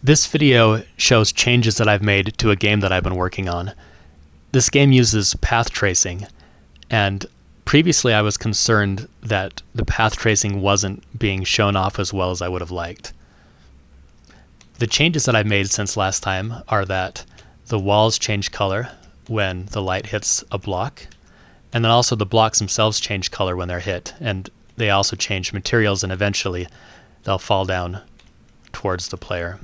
This video shows changes that I've made to a game that I've been working on. This game uses path tracing, and previously I was concerned that the path tracing wasn't being shown off as well as I would have liked. The changes that I've made since last time are that the walls change color when the light hits a block, and then also the blocks themselves change color when they're hit, and they also change materials, and eventually they'll fall down towards the player.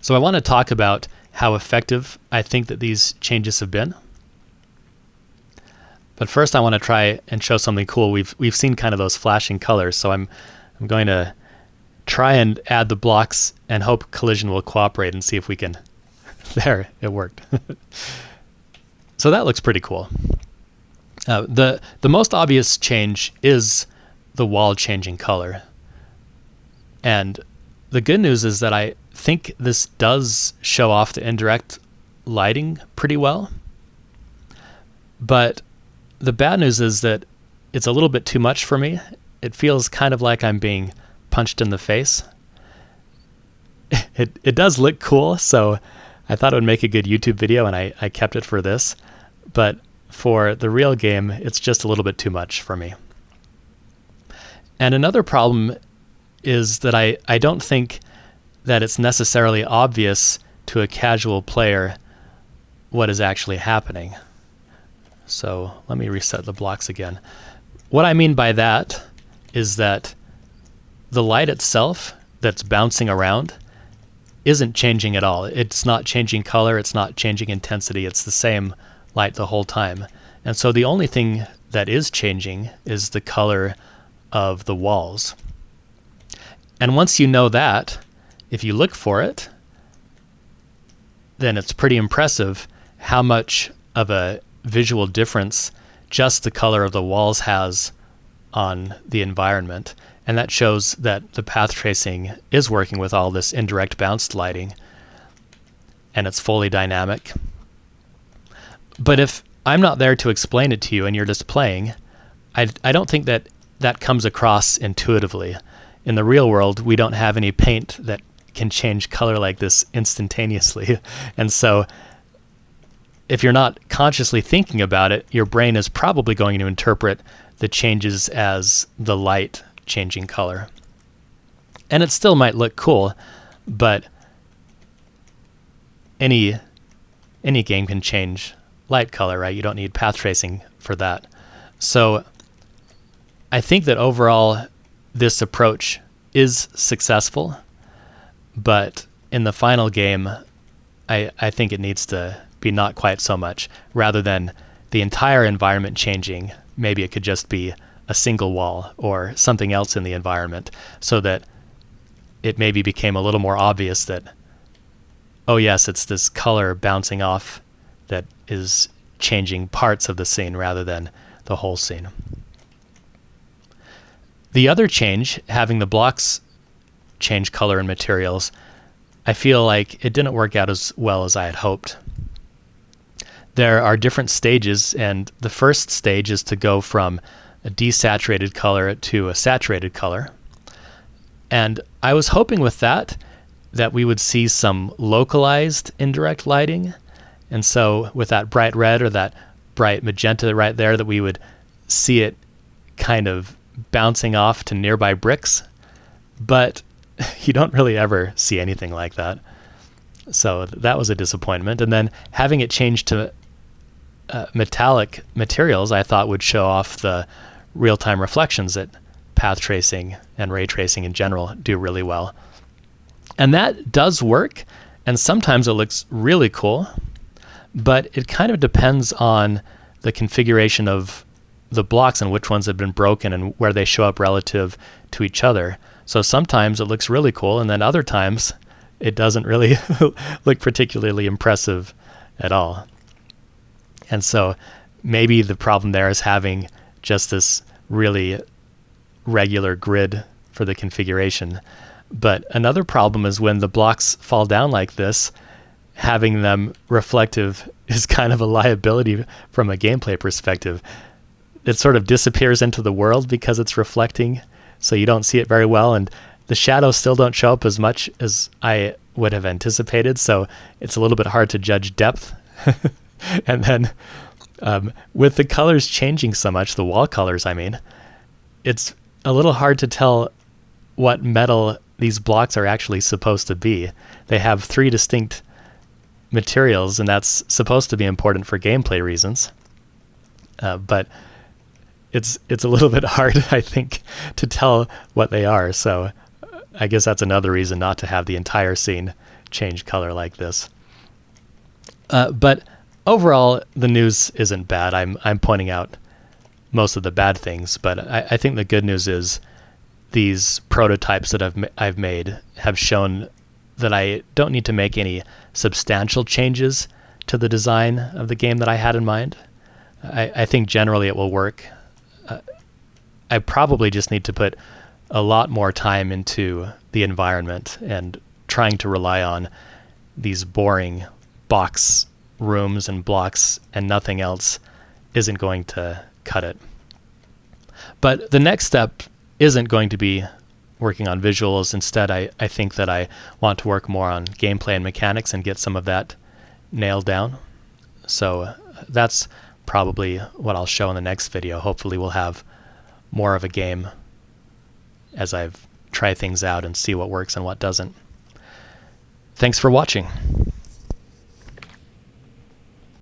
So I want to talk about how effective I think that these changes have been. But first I want to try and show something cool. We've seen kind of those flashing colors, so I'm going to try and add the blocks and hope Collision will cooperate and see if we can. There, it worked. So that looks pretty cool. The most obvious change is the wall changing color. And the good news is that I think this does show off the indirect lighting pretty well. But the bad news is that it's a little bit too much for me. It feels kind of like I'm being punched in the face. It does look cool, so I thought it would make a good YouTube video, and I kept it for this. But for the real game, it's just a little bit too much for me. And another problem is that I don't think that it's necessarily obvious to a casual player what is actually happening. So let me reset the blocks again. What I mean by that is that the light itself that's bouncing around isn't changing at all. It's not changing color, it's not changing intensity, it's the same light the whole time. And so the only thing that is changing is the color of the walls. And once you know that, if you look for it, then it's pretty impressive how much of a visual difference just the color of the walls has on the environment. And that shows that the path tracing is working with all this indirect bounced lighting, and it's fully dynamic. But if I'm not there to explain it to you and you're just playing, I don't think that that comes across intuitively. In the real world, we don't have any paint that can change color like this instantaneously. And so if you're not consciously thinking about it, your brain is probably going to interpret the changes as the light changing color. And it still might look cool, but any game can change light color, right? You don't need path tracing for that. So I think that overall this approach is successful, but in the final game, I think it needs to be not quite so much. Rather than the entire environment changing, maybe it could just be a single wall or something else in the environment, so that it maybe became a little more obvious that, oh yes, it's this color bouncing off that is changing parts of the scene rather than the whole scene. The other change, having the blocks change color and materials, I feel like it didn't work out as well as I had hoped. There are different stages, and the first stage is to go from a desaturated color to a saturated color. And I was hoping with that we would see some localized indirect lighting. And so with that bright red or that bright magenta right there, that we would see it kind of bouncing off to nearby bricks. But you don't really ever see anything like that. So that was a disappointment. And then having it change to metallic materials, I thought would show off the real-time reflections that path tracing and ray tracing in general do really well. And that does work, and sometimes it looks really cool, but it kind of depends on the configuration of the blocks and which ones have been broken and where they show up relative to each other. So sometimes it looks really cool, and then other times it doesn't really look particularly impressive at all. And so maybe the problem there is having just this really regular grid for the configuration. But another problem is when the blocks fall down like this, having them reflective is kind of a liability from a gameplay perspective. It sort of disappears into the world because it's reflecting, so you don't see it very well. And The shadows still don't show up as much as I would have anticipated, so it's a little bit hard to judge depth. And then with the colors changing so much, the wall colors, I mean, it's a little hard to tell what metal these blocks are actually supposed to be. They have 3 distinct materials, and that's supposed to be important for gameplay reasons. But it's a little bit hard, I think, to tell what they are. So I guess that's another reason not to have the entire scene change color like this. But overall, the news isn't bad. I'm pointing out most of the bad things, but I think the good news is these prototypes that I've made have shown that I don't need to make any substantial changes to the design of the game that I had in mind. I think generally it will work. I probably just need to put a lot more time into the environment, and trying to rely on these boring box rooms and blocks and nothing else isn't going to cut it. But the next step isn't going to be working on visuals. Instead, I think that I want to work more on gameplay and mechanics and get some of that nailed down. So that's probably what I'll show in the next video. Hopefully we'll have more of a game as I've tried things out and see what works and what doesn't. Thanks for watching.